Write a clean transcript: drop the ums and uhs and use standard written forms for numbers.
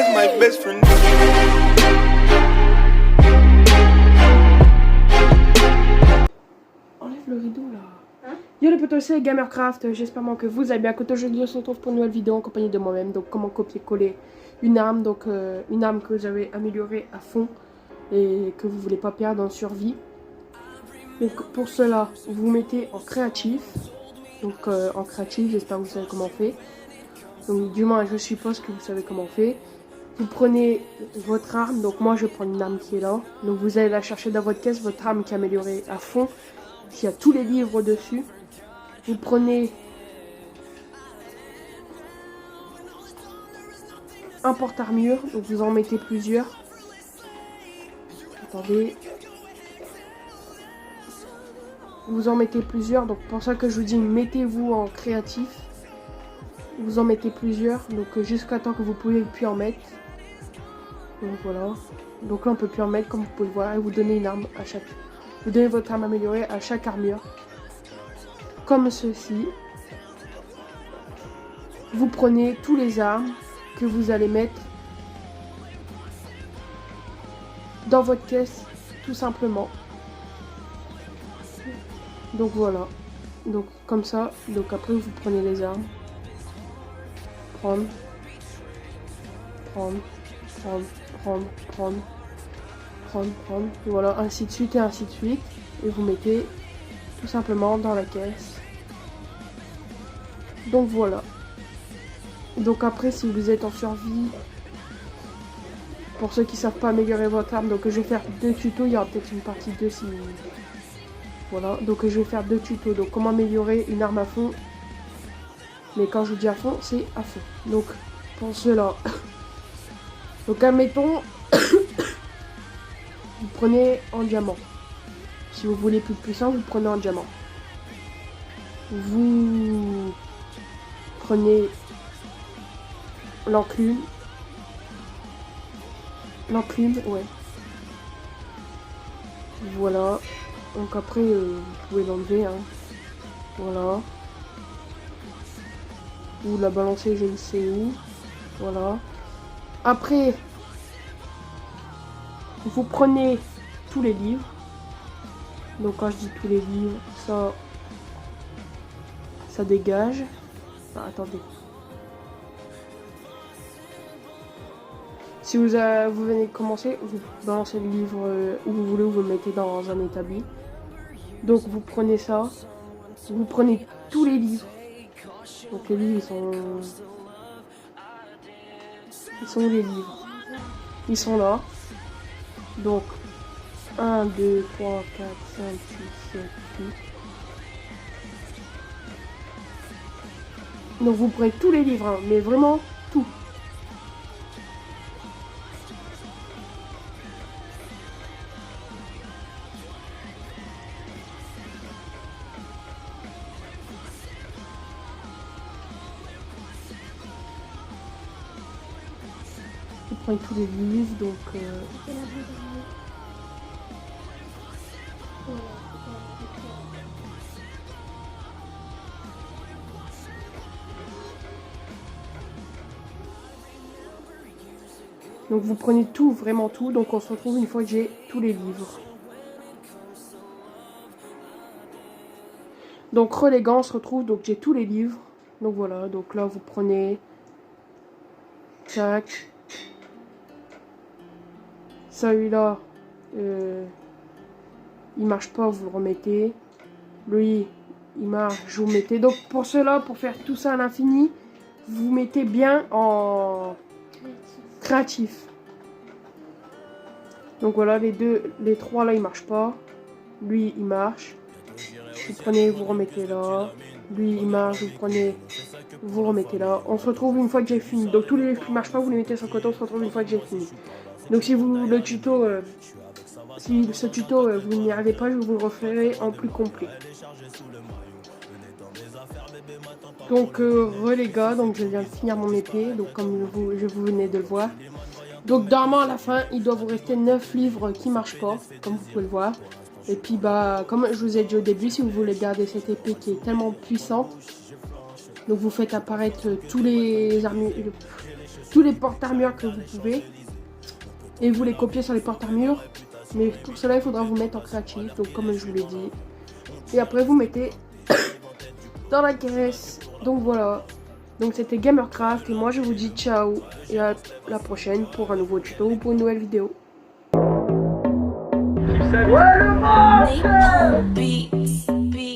that's my best friend. Enlève le rideau là. Yo les potos, c'est Gamercraft, j'espère que vous allez bien. Aujourd'hui on se retrouve pour une nouvelle vidéo en compagnie de moi-même. Donc comment copier-coller une arme, donc une arme que j'avais améliorée à fond et que vous voulez pas perdre en survie. Donc pour cela, vous mettez en créatif. Donc en créatif, j'espère que vous savez comment on fait. Donc du moins je suppose que vous savez comment on fait. Vous prenez votre arme, donc moi je prends une arme qui est là. Donc vous allez la chercher dans votre caisse, votre arme qui est améliorée à fond. Il y a tous les livres dessus. Vous prenez un porte-armure, donc vous en mettez plusieurs. Attendez. Vous en mettez plusieurs, donc pour ça que je vous dis, mettez-vous en créatif. Vous en mettez plusieurs, donc jusqu'à temps que vous pouvez plus en mettre. Donc voilà. Donc là on peut plus en mettre, comme vous pouvez le voir, et vous donnez une arme à chaque. Vous donnez votre arme améliorée à chaque armure. Comme ceci. Vous prenez tous les armes que vous allez mettre dans votre caisse, tout simplement. Donc voilà. Donc comme ça. Donc après vous prenez les armes. Prendre. Voilà, ainsi de suite et ainsi de suite. Et vous mettez tout simplement dans la caisse. Donc voilà. Donc après, si vous êtes en survie, pour ceux qui ne savent pas améliorer votre arme, donc je vais faire 2 tutos. Il y aura peut-être une partie 2 si... Voilà, donc je vais faire 2 tutos. Donc comment améliorer une arme à fond. Mais quand je vous dis à fond, c'est à fond. Donc pour cela... Donc admettons... Vous prenez en diamant. Si vous voulez plus puissant, vous prenez en diamant. Vous prenez l'enclume. L'enclume, ouais. Voilà. Donc après, vous pouvez l'enlever. Hein. Voilà. Ou la balancer, je ne sais où. Voilà. Après, vous prenez tous les livres. Donc quand je dis tous les livres, ça dégage. Ah, attendez. Si vous venez de commencer, vous balancez le livre où vous voulez, ou vous le mettez dans un établi. Donc vous prenez ça. Vous prenez tous les livres. Donc les livres, ils sont où les livres? Ils sont là. Donc 1, 2, 3, 4, 5, 6, 7, 8. Donc vous prenez tous les livres, hein, mais vraiment tout. Vous prenez tous les livres, donc... Donc vous prenez tout, vraiment tout. Donc on se retrouve une fois que j'ai tous les livres. Donc relégant, on se retrouve, donc j'ai tous les livres. Donc voilà, donc là vous prenez... Tac. Celui-là, il marche pas, vous le remettez. Lui, il marche, vous mettez. Donc pour cela, pour faire tout ça à l'infini, vous mettez bien en... créatif. Donc voilà, les trois là ils marchent pas. Lui il marche. Vous prenez, vous remettez là. Lui il marche, vous prenez, vous remettez là. On se retrouve une fois que j'ai fini. Donc tous les qui marchent pas, vous les mettez sur le côté. On se retrouve une fois que j'ai fini. Donc si vous le tuto, si ce tuto vous n'y arrivez pas, je vous le referai en plus complet. Donc les gars, donc je viens de finir mon épée. Donc comme vous venez de le voir. Donc normalement à la fin, il doit vous rester 9 livres qui ne marchent pas, comme vous pouvez le voir. Et puis bah, comme je vous ai dit au début, si vous voulez garder cette épée qui est tellement puissante, donc vous faites apparaître tous les armures, tous les porte-armures que vous pouvez. Et vous les copiez sur les porte-armures. Mais pour cela, il faudra vous mettre en créatif. Donc comme je vous l'ai dit. Et après, vous mettez dans la caisse. Donc voilà. Donc c'était Gamercraft. Et moi, je vous dis ciao. Et à la prochaine pour un nouveau tuto ou pour une nouvelle vidéo. Ouais, le